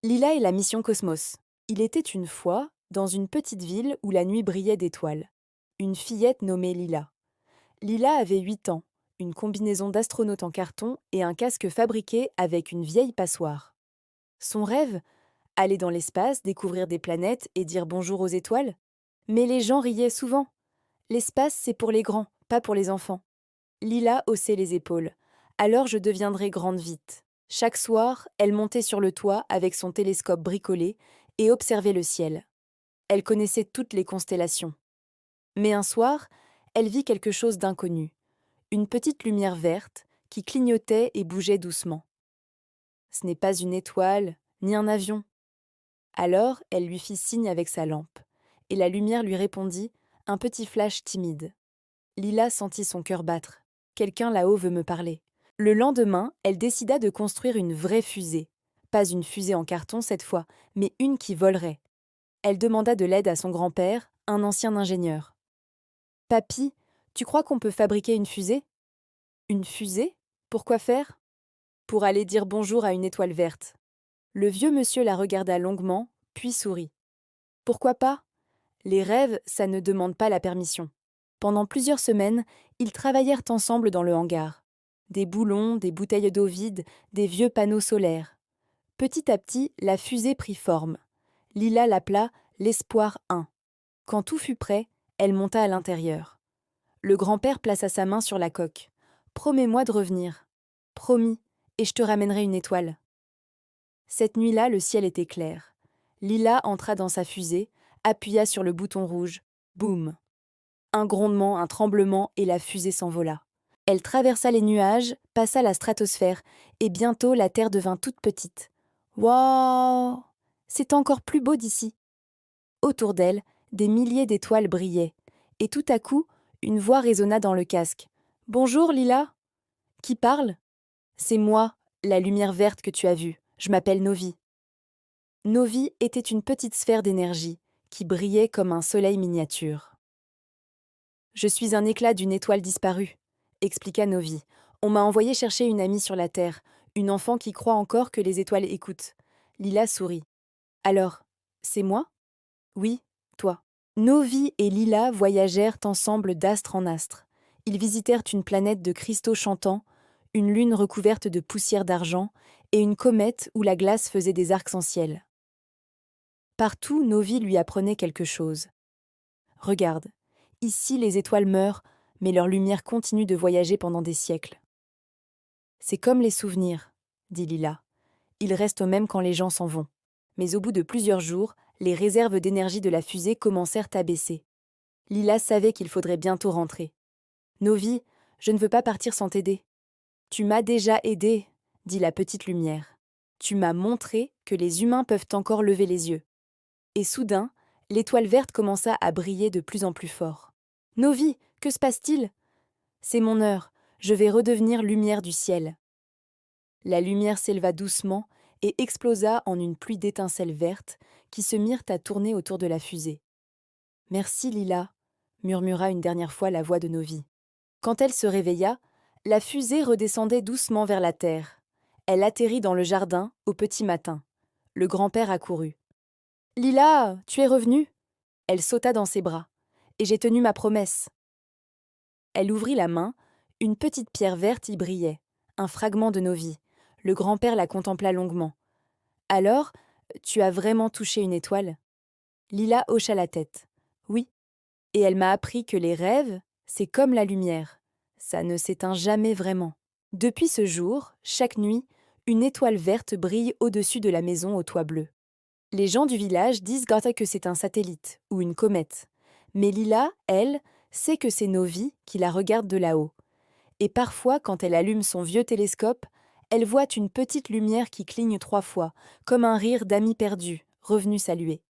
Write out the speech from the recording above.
Lila et la mission Cosmos. Il était une fois, dans une petite ville où la nuit brillait d'étoiles, une fillette nommée Lila. Lila avait 8 ans, une combinaison d'astronaute en carton et un casque fabriqué avec une vieille passoire. Son rêve? Aller dans l'espace, découvrir des planètes et dire bonjour aux étoiles? Mais les gens riaient souvent. L'espace, c'est pour les grands, pas pour les enfants. Lila haussait les épaules. Alors je deviendrai grande vite. Chaque soir, elle montait sur le toit avec son télescope bricolé et observait le ciel. Elle connaissait toutes les constellations. Mais un soir, elle vit quelque chose d'inconnu. Une petite lumière verte qui clignotait et bougeait doucement. Ce n'est pas une étoile, ni un avion. Alors, elle lui fit signe avec sa lampe, et la lumière lui répondit, un petit flash timide. Lila sentit son cœur battre. Quelqu'un là-haut veut me parler. Le lendemain, elle décida de construire une vraie fusée. Pas une fusée en carton cette fois, mais une qui volerait. Elle demanda de l'aide à son grand-père, un ancien ingénieur. Papy, tu crois qu'on peut fabriquer une fusée? Une fusée? Pourquoi faire? Pour aller dire bonjour à une étoile verte. Le vieux monsieur la regarda longuement, puis sourit. Pourquoi pas? Les rêves, ça ne demande pas la permission. Pendant plusieurs semaines, ils travaillèrent ensemble dans le hangar. Des boulons, des bouteilles d'eau vides, des vieux panneaux solaires. Petit à petit, la fusée prit forme. Lila l'appela l'Espoir 1. Quand tout fut prêt, elle monta à l'intérieur. Le grand-père plaça sa main sur la coque. Promets-moi de revenir. Promis, et je te ramènerai une étoile. Cette nuit-là, le ciel était clair. Lila entra dans sa fusée, appuya sur le bouton rouge. Boum! Un grondement, un tremblement, et la fusée s'envola. Elle traversa les nuages, passa la stratosphère, et bientôt la Terre devint toute petite. Waouh! C'est encore plus beau d'ici. Autour d'elle, des milliers d'étoiles brillaient. Et tout à coup, une voix résonna dans le casque. Bonjour, Lila. Qui parle? C'est moi, la lumière verte que tu as vue. Je m'appelle Novi. Novi était une petite sphère d'énergie qui brillait comme un soleil miniature. Je suis un éclat d'une étoile disparue, expliqua Novi. On m'a envoyé chercher une amie sur la Terre, une enfant qui croit encore que les étoiles écoutent. Lila sourit. Alors, c'est moi? Oui, toi. Novi et Lila voyagèrent ensemble d'astre en astre. Ils visitèrent une planète de cristaux chantants, une lune recouverte de poussière d'argent et une comète où la glace faisait des arcs-en-ciel. Partout, Novi lui apprenait quelque chose. Regarde, ici les étoiles meurent, mais leur lumière continue de voyager pendant des siècles. C'est comme les souvenirs, dit Lila. Ils restent au même quand les gens s'en vont. Mais au bout de plusieurs jours, les réserves d'énergie de la fusée commencèrent à baisser. Lila savait qu'il faudrait bientôt rentrer. Novi, je ne veux pas partir sans t'aider. Tu m'as déjà aidé, dit la petite lumière. Tu m'as montré que les humains peuvent encore lever les yeux. Et soudain, l'étoile verte commença à briller de plus en plus fort. Novi, que se passe-t-il? C'est mon heure, je vais redevenir lumière du ciel. La lumière s'éleva doucement et explosa en une pluie d'étincelles vertes qui se mirent à tourner autour de la fusée. Merci, Lila, murmura une dernière fois la voix de Novi. Quand elle se réveilla, la fusée redescendait doucement vers la terre. Elle atterrit dans le jardin au petit matin. Le grand-père accourut. Lila, tu es revenue? Elle sauta dans ses bras. Et j'ai tenu ma promesse. Elle ouvrit la main, une petite pierre verte y brillait, un fragment de Novi. Le grand-père la contempla longuement. Alors, tu as vraiment touché une étoile? Lila hocha la tête. Oui. Et elle m'a appris que les rêves, c'est comme la lumière. Ça ne s'éteint jamais vraiment. Depuis ce jour, chaque nuit, une étoile verte brille au-dessus de la maison au toit bleu. Les gens du village disent que c'est un satellite ou une comète. Mais Lila, elle, sait que c'est Novi qui la regarde de là-haut. Et parfois, quand elle allume son vieux télescope, elle voit une petite lumière qui cligne 3 fois, comme un rire d'ami perdu, revenu saluer.